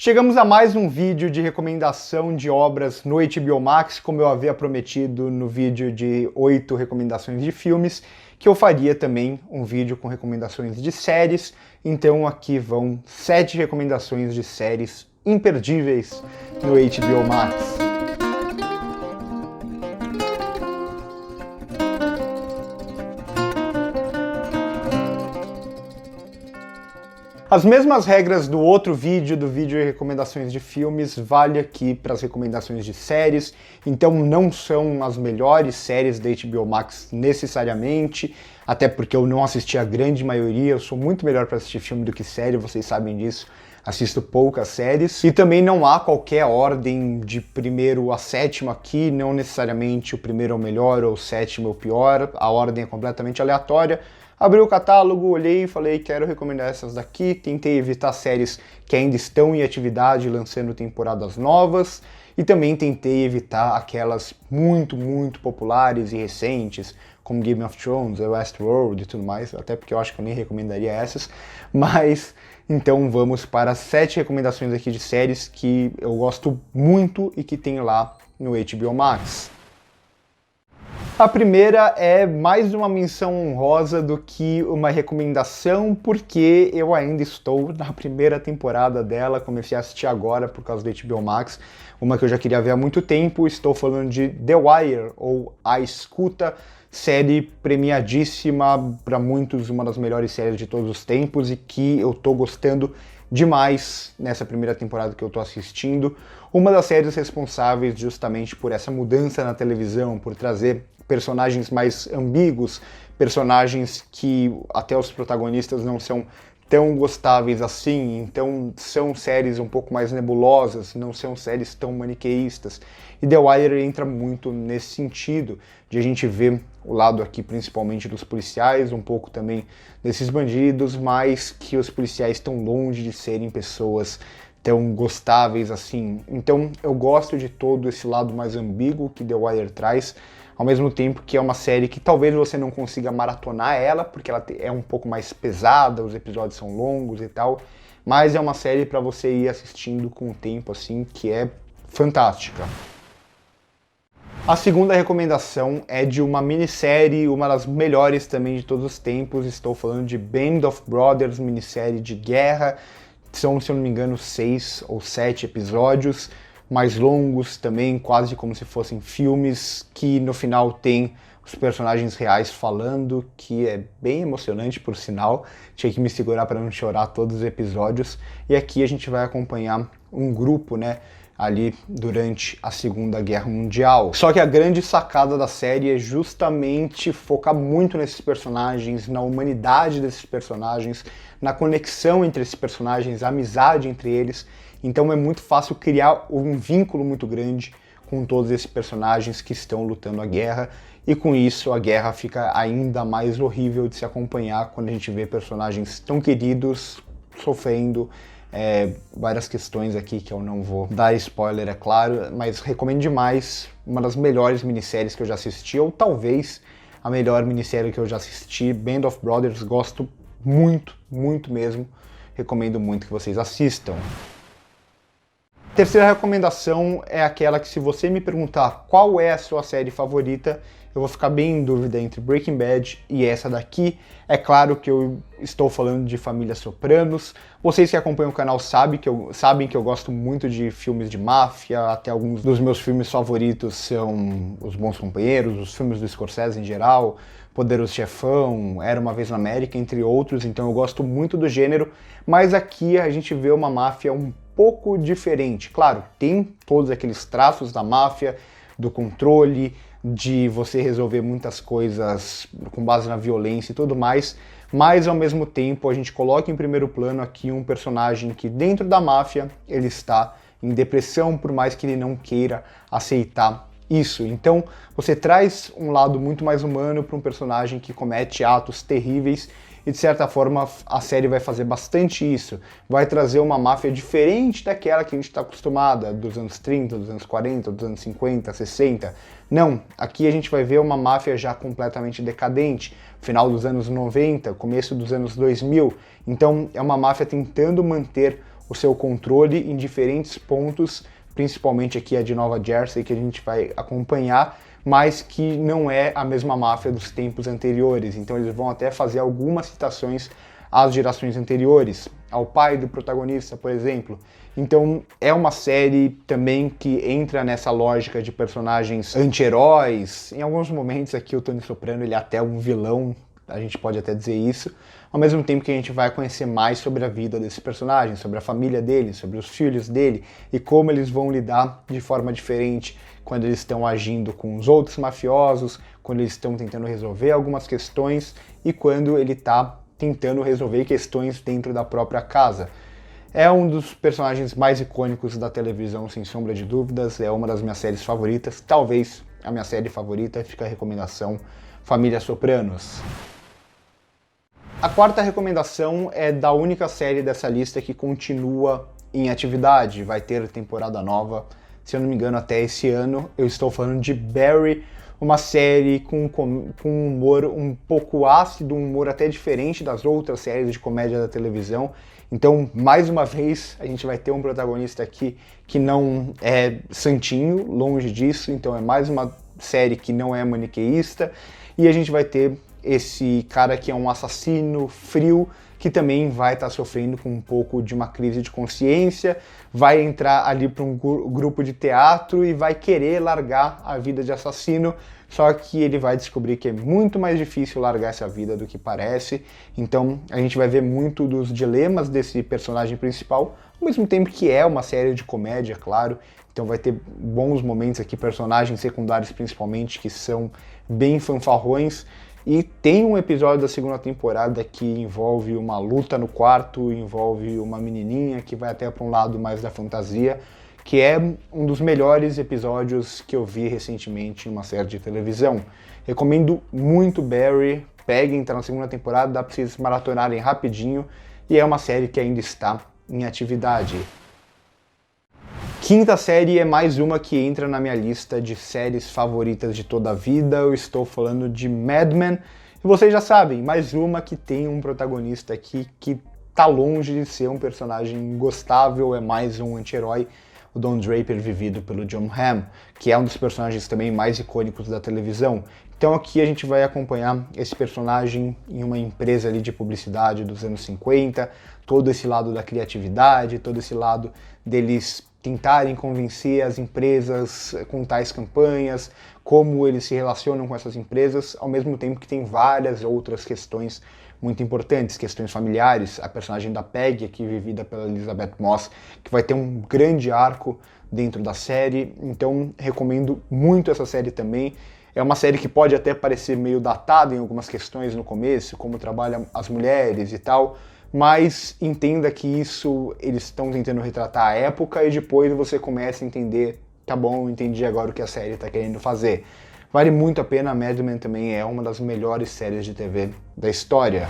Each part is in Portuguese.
Chegamos a mais um vídeo de recomendação de obras no HBO Max, como eu havia prometido no vídeo de 8 recomendações de filmes, que eu faria também um vídeo com recomendações de séries. Então aqui vão 7 recomendações de séries imperdíveis no HBO Max. As mesmas regras do outro vídeo, do vídeo de recomendações de filmes, vale aqui para as recomendações de séries. Então não são as melhores séries da HBO Max necessariamente, até porque eu não assisti a grande maioria, eu sou muito melhor para assistir filme do que série, vocês sabem disso. Assisto poucas séries. E também não há qualquer ordem de primeiro a sétimo aqui, não necessariamente o primeiro é o melhor ou o sétimo é o pior, a ordem é completamente aleatória. Abri o catálogo, olhei e falei, quero recomendar essas daqui. Tentei evitar séries que ainda estão em atividade, lançando temporadas novas. E também tentei evitar aquelas muito populares e recentes, como Game of Thrones, Westworld e tudo mais. Até porque eu acho que eu nem recomendaria essas. Mas, então vamos para as 7 recomendações aqui de séries que eu gosto muito e que tem lá no HBO Max. A primeira é mais uma menção honrosa do que uma recomendação, porque eu ainda estou na primeira temporada dela, comecei a assistir agora por causa do HBO Max, uma que eu já queria ver há muito tempo. Estou falando de The Wire, ou A Escuta, série premiadíssima, para muitos uma das melhores séries de todos os tempos e que eu tô gostando demais nessa primeira temporada que eu tô assistindo. Uma das séries responsáveis justamente por essa mudança na televisão, por trazer personagens mais ambíguos, personagens que até os protagonistas não são tão gostáveis assim, então são séries um pouco mais nebulosas, não são séries tão maniqueístas. E The Wire entra muito nesse sentido, de a gente ver o lado aqui principalmente dos policiais, um pouco também desses bandidos, mas que os policiais estão longe de serem pessoas tão gostáveis assim. Então eu gosto de todo esse lado mais ambíguo que The Wire traz, ao mesmo tempo que é uma série que talvez você não consiga maratonar ela, porque ela é um pouco mais pesada, os episódios são longos e tal, mas é uma série para você ir assistindo com o tempo, assim, que é fantástica. A segunda recomendação é de uma minissérie, uma das melhores também de todos os tempos. Estou falando de Band of Brothers, minissérie de guerra. São, se eu não me engano, 6 ou 7 episódios, mais longos também, quase como se fossem filmes, que no final tem os personagens reais falando, que é bem emocionante por sinal. Tinha que me segurar para não chorar todos os episódios. E aqui a gente vai acompanhar um grupo, né, ali durante a Segunda Guerra Mundial. Só que a grande sacada da série é justamente focar muito nesses personagens, na humanidade desses personagens, na conexão entre esses personagens, a amizade entre eles. Então é muito fácil criar um vínculo muito grande com todos esses personagens que estão lutando a guerra, e com isso a guerra fica ainda mais horrível de se acompanhar quando a gente vê personagens tão queridos sofrendo. Várias questões aqui que eu não vou dar spoiler, é claro, mas recomendo demais, uma das melhores minisséries que eu já assisti, ou talvez a melhor minissérie que eu já assisti. Band of Brothers, gosto muito mesmo, recomendo muito que vocês assistam. Terceira recomendação é aquela que, se você me perguntar qual é a sua série favorita, eu vou ficar bem em dúvida entre Breaking Bad e essa daqui. É claro que eu estou falando de Família Sopranos. Vocês que acompanham o canal sabem que eu gosto muito de filmes de máfia, até alguns dos meus filmes favoritos são Os Bons Companheiros, os filmes do Scorsese em geral, Poderoso Chefão, Era Uma Vez na América, entre outros, então eu gosto muito do gênero, mas aqui a gente vê uma máfia um pouco diferente. Claro, tem todos aqueles traços da máfia, do controle, de você resolver muitas coisas com base na violência e tudo mais, mas ao mesmo tempo a gente coloca em primeiro plano aqui um personagem que dentro da máfia ele está em depressão, por mais que ele não queira aceitar isso. Então você traz um lado muito mais humano para um personagem que comete atos terríveis, e de certa forma a série vai fazer bastante isso. Vai trazer uma máfia diferente daquela que a gente está acostumada, dos anos 30, dos anos 40, dos anos 50, 60. Não, aqui a gente vai ver uma máfia já completamente decadente, final dos anos 90, começo dos anos 2000. Então é uma máfia tentando manter o seu controle em diferentes pontos, principalmente aqui a de Nova Jersey, que a gente vai acompanhar, mas que não é a mesma máfia dos tempos anteriores. Então eles vão até fazer algumas citações às gerações anteriores, ao pai do protagonista, por exemplo. Então é uma série também que entra nessa lógica de personagens anti-heróis. Em alguns momentos aqui o Tony Soprano ele é até um vilão, a gente pode até dizer isso, ao mesmo tempo que a gente vai conhecer mais sobre a vida desse personagem, sobre a família dele, sobre os filhos dele e como eles vão lidar de forma diferente quando eles estão agindo com os outros mafiosos, quando eles estão tentando resolver algumas questões e quando ele está tentando resolver questões dentro da própria casa. É um dos personagens mais icônicos da televisão, sem sombra de dúvidas, é uma das minhas séries favoritas, talvez a minha série favorita, fica a recomendação Família Sopranos. A quarta recomendação é da única série dessa lista que continua em atividade, vai ter temporada nova, se eu não me engano até esse ano. Eu estou falando de Barry, uma série com um humor um pouco ácido, um humor até diferente das outras séries de comédia da televisão. Então, mais uma vez, a gente vai ter um protagonista aqui que não é santinho, longe disso, então é mais uma série que não é maniqueísta, e a gente vai ter esse cara que é um assassino frio, que também vai estar sofrendo com um pouco de uma crise de consciência, vai entrar ali para um grupo de teatro e vai querer largar a vida de assassino, só que ele vai descobrir que é muito mais difícil largar essa vida do que parece. Então a gente vai ver muito dos dilemas desse personagem principal, ao mesmo tempo que é uma série de comédia, claro. Então vai ter bons momentos aqui, personagens secundários principalmente, que são bem fanfarrões. E tem um episódio da segunda temporada que envolve uma luta no quarto, envolve uma menininha que vai até para um lado mais da fantasia, que é um dos melhores episódios que eu vi recentemente em uma série de televisão. Recomendo muito Barry, peguem, tá na segunda temporada, dá para vocês maratonarem rapidinho, e é uma série que ainda está em atividade. Quinta série é mais uma que entra na minha lista de séries favoritas de toda a vida. Eu estou falando de Mad Men. E vocês já sabem, mais uma que tem um protagonista aqui que tá longe de ser um personagem gostável, é mais um anti-herói, o Don Draper vivido pelo Jon Hamm, que é um dos personagens também mais icônicos da televisão. Então aqui a gente vai acompanhar esse personagem em uma empresa ali de publicidade dos anos 50, todo esse lado da criatividade, todo esse lado deles tentarem convencer as empresas com tais campanhas, como eles se relacionam com essas empresas, ao mesmo tempo que tem várias outras questões muito importantes, questões familiares. A personagem da Peggy, aqui vivida pela Elizabeth Moss, que vai ter um grande arco dentro da série, então recomendo muito essa série também. É uma série que pode até parecer meio datada em algumas questões no começo, como trabalham as mulheres e tal, mas entenda que isso eles estão tentando retratar a época e depois você começa a entender, tá bom, entendi agora o que a série está querendo fazer. Vale muito a pena, Mad Men também é uma das melhores séries de TV da história.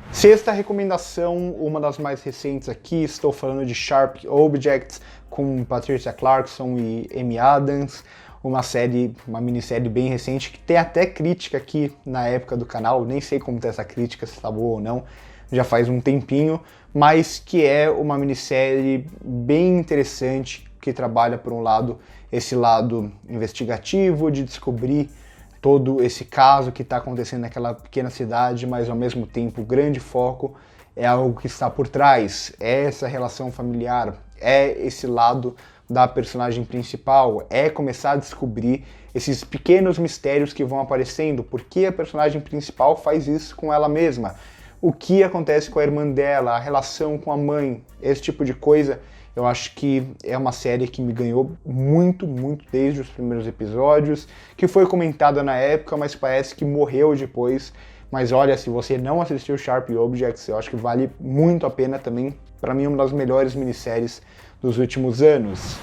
Sexta recomendação, uma das mais recentes aqui, estou falando de Sharp Objects, com Patricia Clarkson e Amy Adams, uma minissérie bem recente, que tem até crítica aqui na época do canal, nem sei como tá essa crítica, se tá boa ou não, já faz um tempinho, mas que é uma minissérie bem interessante, que trabalha por um lado, esse lado investigativo, de descobrir todo esse caso que está acontecendo naquela pequena cidade, mas ao mesmo tempo o grande foco é algo que está por trás, é essa relação familiar, é esse lado da personagem principal, é começar a descobrir esses pequenos mistérios que vão aparecendo, por que a personagem principal faz isso com ela mesma, o que acontece com a irmã dela, a relação com a mãe, esse tipo de coisa. Eu acho que é uma série que me ganhou muito, muito desde os primeiros episódios, que foi comentada na época, mas parece que morreu depois. Mas olha, se você não assistiu Sharp Objects, eu acho que vale muito a pena também. Para mim, uma das melhores minisséries dos últimos anos.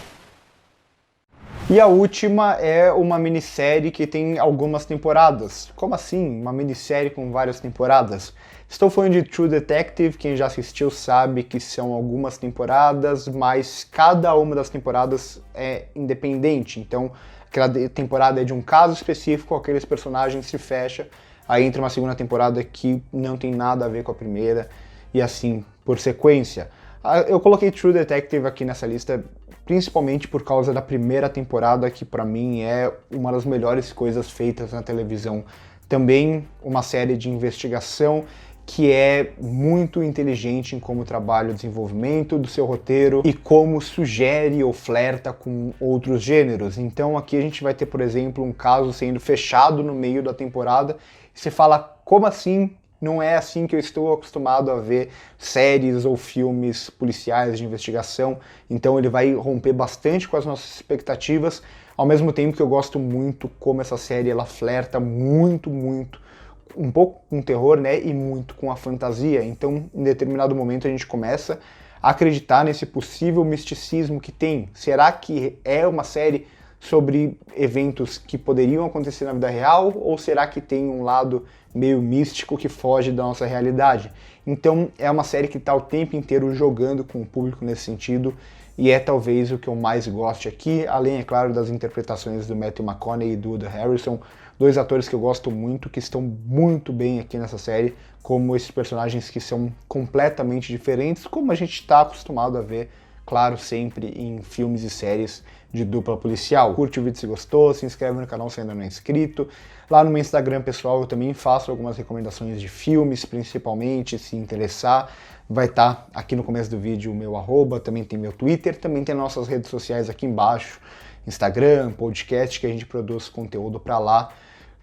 E a última é uma minissérie que tem algumas temporadas. Como assim? Uma minissérie com várias temporadas? Estou falando de True Detective, quem já assistiu sabe que são algumas temporadas, mas cada uma das temporadas é independente. Então, aquela temporada é de um caso específico, aqueles personagens se fecham, aí entra uma segunda temporada que não tem nada a ver com a primeira, e assim por sequência. Eu coloquei True Detective aqui nessa lista principalmente por causa da primeira temporada, que pra mim é uma das melhores coisas feitas na televisão. Também uma série de investigação que é muito inteligente em como trabalha o desenvolvimento do seu roteiro e como sugere ou flerta com outros gêneros. Então aqui a gente vai ter, por exemplo, um caso sendo fechado no meio da temporada e você fala, como assim? Não é assim que eu estou acostumado a ver séries ou filmes policiais de investigação. Então ele vai romper bastante com as nossas expectativas, ao mesmo tempo que eu gosto muito como essa série ela flerta muito, um pouco com o terror, né, e muito com a fantasia. Então, em determinado momento a gente começa a acreditar nesse possível misticismo que tem. Será que é uma série sobre eventos que poderiam acontecer na vida real, ou será que tem um lado meio místico que foge da nossa realidade? Então é uma série que está o tempo inteiro jogando com o público nesse sentido, e é talvez o que eu mais goste aqui, além, é claro, das interpretações do Matthew McConaughey e do Woody Harrelson, dois atores que eu gosto muito, que estão muito bem aqui nessa série, como esses personagens que são completamente diferentes, como a gente está acostumado a ver, claro, sempre em filmes e séries de dupla policial. Curte o vídeo se gostou, se inscreve no canal se ainda não é inscrito. Lá no meu Instagram pessoal eu também faço algumas recomendações de filmes, principalmente, se interessar. Vai estar aqui no começo do vídeo o meu arroba, também tem meu Twitter, também tem nossas redes sociais aqui embaixo, Instagram, podcast, que a gente produz conteúdo pra lá.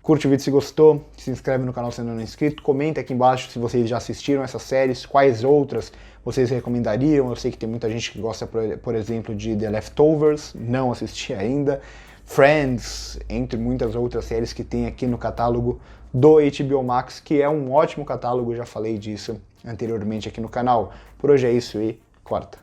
Curte o vídeo se gostou, se inscreve no canal se ainda não é inscrito, comenta aqui embaixo se vocês já assistiram essas séries, quais outras vocês recomendariam. Eu sei que tem muita gente que gosta, por exemplo, de The Leftovers, não assisti ainda, Friends, entre muitas outras séries que tem aqui no catálogo do HBO Max, que é um ótimo catálogo, já falei disso anteriormente aqui no canal. Por hoje é isso e corta!